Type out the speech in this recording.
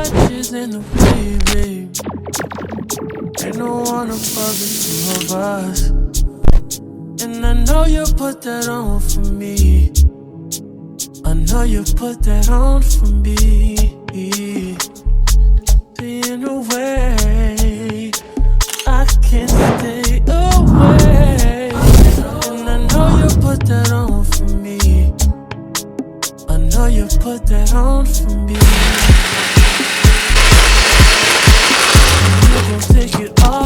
touches in the way, babe. Ain't no one above the two of us. And I know you put that on for me. I know you put that on for me. Being away, I can't stay away. And I know you put that on for me. I know you put that on for me. You gon' take it all.